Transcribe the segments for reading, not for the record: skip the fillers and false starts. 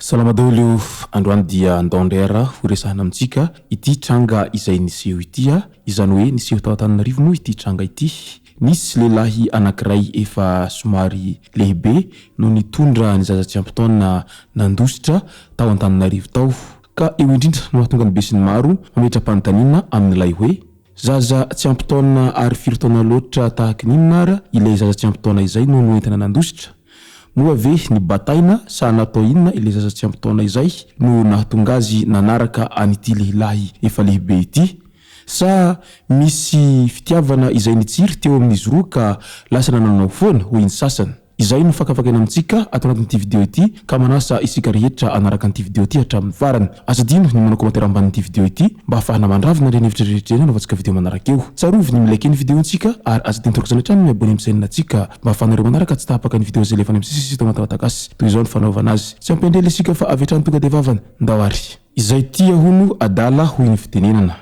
Salama daholo androany dia andondera ho resahana amintsika ity tranga izay niseho itya izany hoe niseho tao Antananarivo moa ity tranga ity. Nisy lehilahy anankiray efa somary lehibe no nitondra ny zaza tsy ampy taona nandositra tao Antananarivo tao ka eo indrindra no mahatonga ny be sy ny maro mametra-panontaniana amin'ilay hoe zaza tsy ampy taona ary 4 taona loatra tahaka n'inona ara ilay zaza tsy ampy taona izay no noentina nandositra. Moa ve ny bataina sa natao inona ilay zaza tsy ampy taona izay no nahatonga azy nanaraka an'ity lehilahy efa lehibe ity, sa misy fitiavana izay nitsiry teo amin'izy roa ka lasa nananao foana hoy ny sasany. Izay no fakafakena amintsika ato anatin'ity video ity ka manasa isika rehetra anaraka an'ity video ity hatramin'ny farany. Asa dino ny manao komantaira ambanin'ity video ity mba ahafahana mandravina ireny hevitra rehetra ireny anaovantsika video manaraka eo. Tsarovy ny milike ny videontsika ary asa dino torokazana hatrany miabony amin'ny chaîne-natsika mba ahafahanareo manaraka tsy tahapaka ny video zay lefany amin'ny sisisy tao anaty toy izao ny fanaovana azy. Tsy ampendrely isika fa avy hatrany tonga de vavany ndawary. Izay tia hono adala hoy ny fitenenana.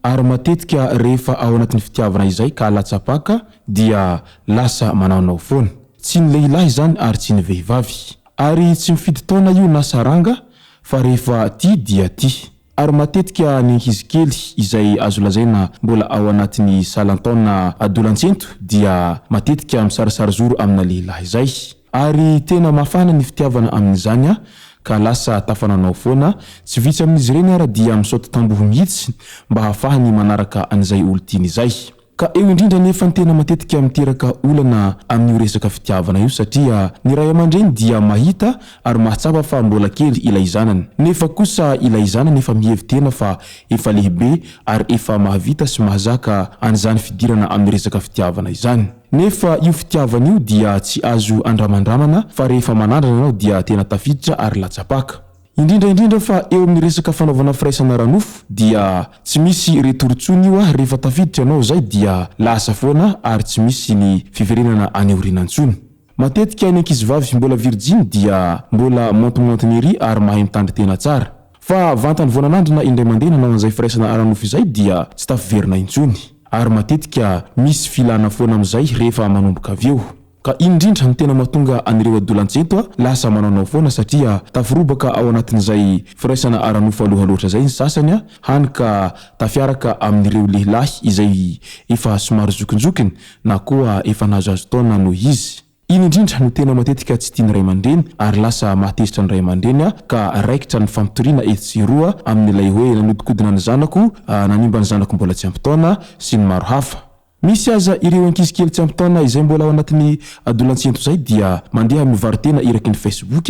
Ary matetika rehefa ao anatin'ny fitiavana izay ka latsapaka dia lasa manaonao foana. Tsy ny lehilahy zany ary tsy ny vehivavy. Ary tsy mifidy taona io na saranga fa rehefa ty dia ty. Ary matetika ny ankizy kely izay azo lazaina mbola ao anatin'ny salantaona adolatsento dia matetika misarisary zoro amina lehilahy zay. Ary tena mafana ny fitiavana amin'izany ka lasa tafananao foana. Tsy vitsy amin'izy ireny ara dia misaoty tamboho mihitsy mba hahafahany manaraka an'izay olo tiany izay. Ka eo indrindra nefa ny tena matetika miteraka olana amin'io resaka fitiavana io satria ny ray aman-dreny dia mahita ary mahatsapa fa mbola kely ilay zanany. Nefa kosa ilay zanany efa mihevy tena fa efa lehibe ary efa mahavita sy mahazaka an'izany fidirana amin'ny resaka fitiavana izany. Nefa io fitiavana io dia tsy azo andramandramana fa rehefa manandrana anao dia tena tafiditra ary latsapaka. Indrindra fa eo amin'ny resaka fanaovana firaisana ranofo dia tsy misy retoritsony io rehefa tafiditra anao zay dia lasa foana ary tsy misy ny fiverenana any aorinan-tsony. Matetika ny ankizivavy mbola virgin dia mbola montemontenery ary mahay mitandry tena tsara. Fa vantany vao nanandrana indray mandeha nanao an'izay firaisana ranofo izay dia tsy tafiverina intsony. Ary matetika misy filana foana amin'izay rehefa manomboka avy eo. Ka indrindra ny tena mahatonga anireo adolatsento lasa manaonao foana satria taforobaka ao anatin'izay firaisana aranofo aloha loatra zay ny sasany hany ka tafiaraka amin'ireo lehilahy izay efa somary zokinjokiny na koa efa nahazoazo taona noho izy. Iny indrindra no tena matetika tsy tiany ray aman-dreny ary lasa mahatezitra ny ray aman-dreny ka raikitra ny fampitoriana etsy roa amin'ilay hoe nanodikodina ny zanako nanimba ny zanako mbola tsy ampy taona sy ny maro hafa. Misy aza ireo ankizy kely tsy ampy taona izay mbola ao anatin'ny adolatsento zay dia mandeha mivaritena iraky ny Facebook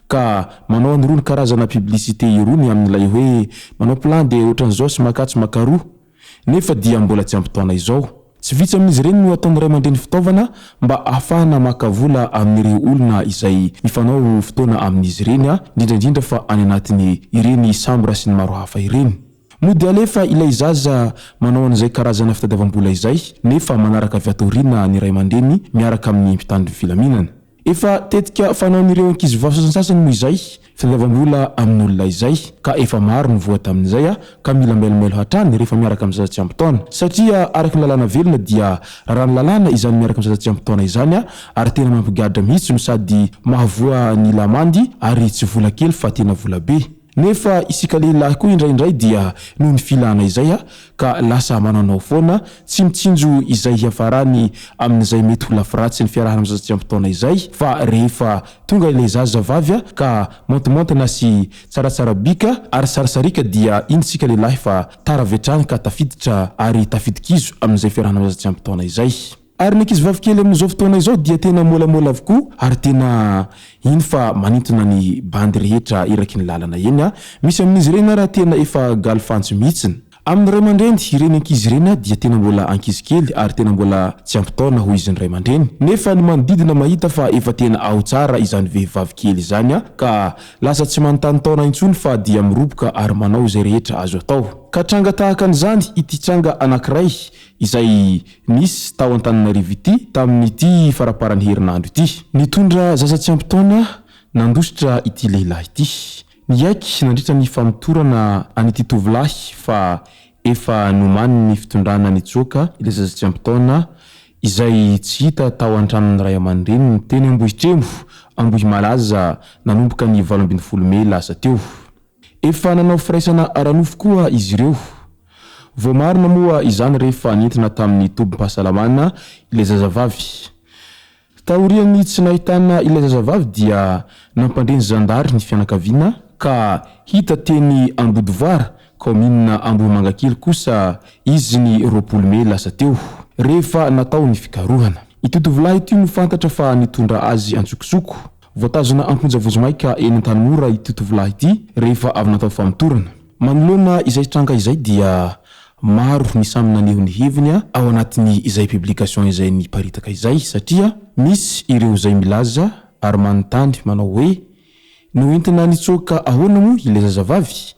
ka manao anirony karazana publicité irony amin'ilay hoe manao plan de ohatran'izao sy makatsy makaroa nefa dia mbola tsy ampy taona izao. Tsy vitsy amin'izy ireny no ataon'ny ray aman-dreny fitaovana mba ahafahana makavola amin'ireo olona izay mifanao fotoana amin'izy ireny indrindra fa any anatin'ny ireny sambra sy ny maro hafa ireny. Mody alefa ilay zaza manao an'izay karazana fitadiavam-bola izay nefa manaraka avy atoriana ny ray aman-dreny miaraka amin'ny mpitandro filaminana. Efa tetika fanaon'ireo ankizivavy sasany moa izay fitadiavam-bola amin'olona izay ka efa maro ny voa tamin'izay ka mila melomelo hatrany rehefa miaraka amin'ny zaza tsy ampy taona satria araky ny lalàna velona dia raha ny lalàna izany miaraka amin'ny zaza tsy ampy taona izany ary tena mampigadra mihitsy no sady mahavoa ny lamandy ary tsy vola kely fa tena vola be. Nefa isika lehilahy koa indraindray dia noho ny filana izay ka lasa mananao foana tsy mitsinjo izay hiafarany amin'izay mety ho lafiratsy ny fiarahana amin'ny zaza tsy ampy taona izay fa rehefa tonga ilay zaza vavy ka montemontena sy tsaratsara bika ary sarisarika dia iny sika lehilahy fa tara vetrany ka tafiditra ary tafidikizo amin'izay fiarahana amin'ny zaza tsy ampy taona izay. Ary ny ankizy vavikely amin'izao fotoana izao dia tena molamola avokoa ary tena iny fa manintona ny bandy rehetra iraky ny lalana eny. Misy amin'izy ireny raha tena efa galifantsy mihitsiny amin'ny ray aman-dreny ireny ankizy ireny dia tena mbola ankizy kely ary tena mbola tsy ampy taona ho izy ny ray aman-dreny nefa ny manodidina mahita fa efa tena ao tsara izany vehivavy kely izany ka lasa tsy manontany taona intsony fa dia miroboka ary manao izay rehetra azo atao ka tranga tahaka an'izany ity tranga anankiray izay nisy tao Antananarivo ity tamin'ity faraparan'ny herinandro ity nitondra zaza tsy ampy taona nandositra ity lehilahy ity niaiky nandritra ny famitorana an'ity tovolahy fa efa nomany ny fitondrana nitsoaka ilay zaza tsy ampy taona izay tsy hita tao an-tranon'ny ray aman-dreny teny Ambohitrembo Ambohy Malaza nanomboka ny 12 Mey lasa teo efa nanao firaisana aranofo koa izy ireo vao marina moa izany rehefa nentina tamin'ny tobim-pahasalamana ilay zazavavy taorian'ny tsy nahitana ilay zazavavy dia nampandreny zandary ny fianakaviana ka hita teny Ambodivoara commune Ambohimangakely kosa izy ny 20 Mey lasa teo rehefa natao ny fikarohana ity tovolahy ity no fantatra fa nitondra azy antsokosoko voatazona amponjavozomaika eny an-tanimora ity tovolahy ity rehefa avy natao famitorana manoloana izay tranga izay dia maro ny samy naneho ny heviny ao anatin'ny izay publication izay niparitaka izay satria misy ireo izay milaza ary manontany manao hoe no entina nitsoaka ahoana moa ilay zazavavy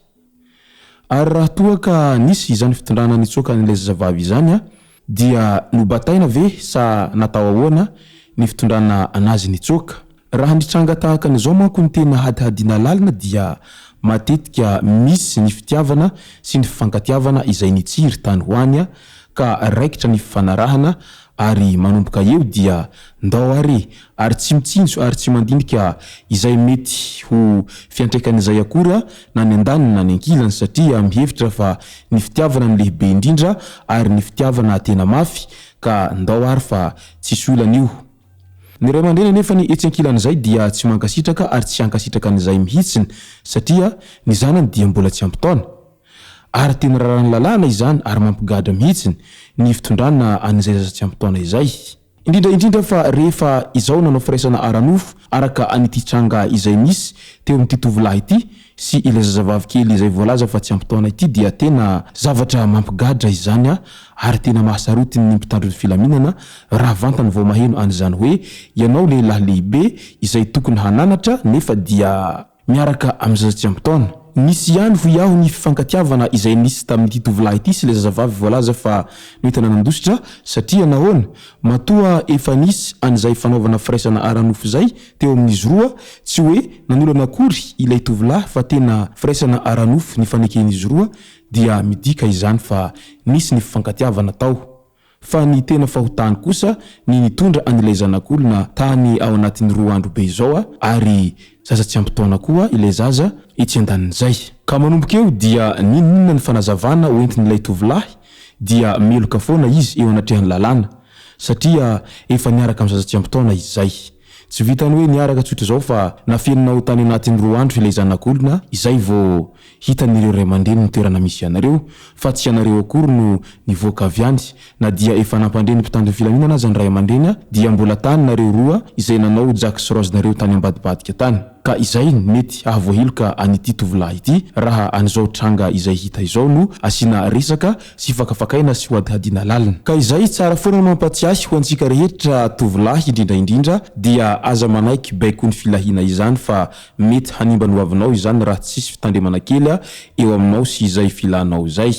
ary raha toa ka nisy izany fitondrana nitsoaka n'ilay zazavavy izany dia no bataina ve sa natao ahoana ny fitondrana anazy nitsoaka raha nitranga tahaka an'izao manko ny tena hadihadina lalina dia matetika misy ny fitiavana sy ny fifankatiavana izay nitsiry tany hoany ka raikitra ny fifanarahana ary manomboka eo dia ndao ary tsy mitsinjo ary tsy mandinika izay mety ho fiantraikan'izay akory na ny andaniny na ny ankilany satria mihevitra fa ny fitiavana ny lehibe indrindra ary ny fitiavana tena mafy ka ndao ary fa tsy olana io ny ray aman-dreny nefa ny etsy ankilan'izay dia tsy mankasitraka ary tsy ankasitraka n'izay mihitsiny satria ny zanany dia mbola tsy ampy taona ary tena rarany lalàna izany ary mampigadra mihitsiny ny fitondrana an'izay zaza tsy ampy taona izay indrindra fa rehefa izao nanao firaisana aranofo araka an'ity tranga izay nisy teo amin'ity tovolahy ity sy ilay zazavavy kely izay voalaza fa tsy ampy taona ity dia tena zavatra mampigadra izany ary tena mahasarotiny ny mpitandron'ny filaminana raha vantany vao maheno an'izany hoe ianao lehilahy lehibe izay tokony hananatra nefa dia miaraka amin'ny zaza tsy ampy taona nisy ihany ho iaho ny fifankatiavana izay nisy tamin'ity tovolahy ity sy ilay zazavavy voalaza fa nohitana nandositra satria nahoana matoa efa nisy an'izay fanaovana firaisana aranofo zay teo amin'izy roa tsy hoe nanolana akory ilay tovolahy fa tena firaisana aranofo ny faneken'izy roa dia midika izany fa nisy ny fifankatiavana tao fa ny tena fahotany kosa ny nitondra an'ilay zanak'olona tany ao anatin'ny 2 andro be izao ary zaza tsy ampy taona koa ilay zaza etsy andanin'izay ka manomboka eo dia ninona ny fanazavana hoentin'ilay tovolahy dia meloka foana izy eo anatrehan'ny lalàna satria efa niaraka amin'ny zaza tsy ampy taona izy zay tsy vitany hoe niaraka tsotra izao fa nafenina ho tany anatin'ny 2 andro ilay zanak'olona izay vao hitan'ireo ray aman-dreny ny toerana misy ianareo fa tsy ianareo akory no nivoaka avy any na dia efa nampandreny mpitandron'ny filaminana azy ny ray aman-dreny dia mbola tany nareo roa izay nanao Jack sy Rose nareo tany ambadibadika tany ka izay mety ahavoaheloka an'ity tovolahy ity raha an'izao tranga izay hita izao no asiana resaka sy fakafakaina sy hoadihadiana lalina ka izay tsara foana no mampatsiahy ho antsika rehetra tovolahy indrindra dia aza manaiky baiko ny filahina izany fa mety hanimba no avinao izany raha tsisy fitandremana kely eo aminao sy izay filanao izay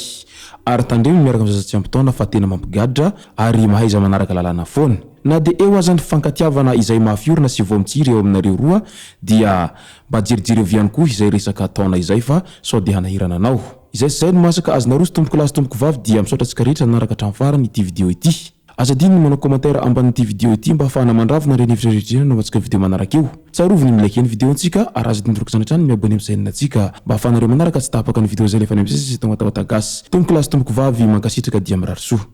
ary tandremo miaraka amin'ny zaza tsy ampy taona fa tena mampigadra ary mahaiza manaraka lalàna foana na dia eo azany fifankatiavana izay mahafiorina sy vao mitsiry eo aminareo roa dia mba jerijery avy ihany koa izay resaka taona izay fa sao dia hanahirana anao izay sy zay no masaka azonareo sy tomboko lahy sy tomboko vavy dia misaotra antsika rehetra nanaraka hatramin'ny farany ity video ity azadiny manao commentaire ambanin'ity video ity mba ahafahana mandravina reny hevitra rehetra no antsika video manaraka eo tsarovy ny milike ny video antsika ary azadiny ndroko zanatrany miabone amin'ny chaîne antsika mba ahafahanareo manaraka tsy tapaka ny video zay lefa ny am'sesy tonga tao atagasy tomboko lahy sy tomboko vavy mankasitraka dia mirary soa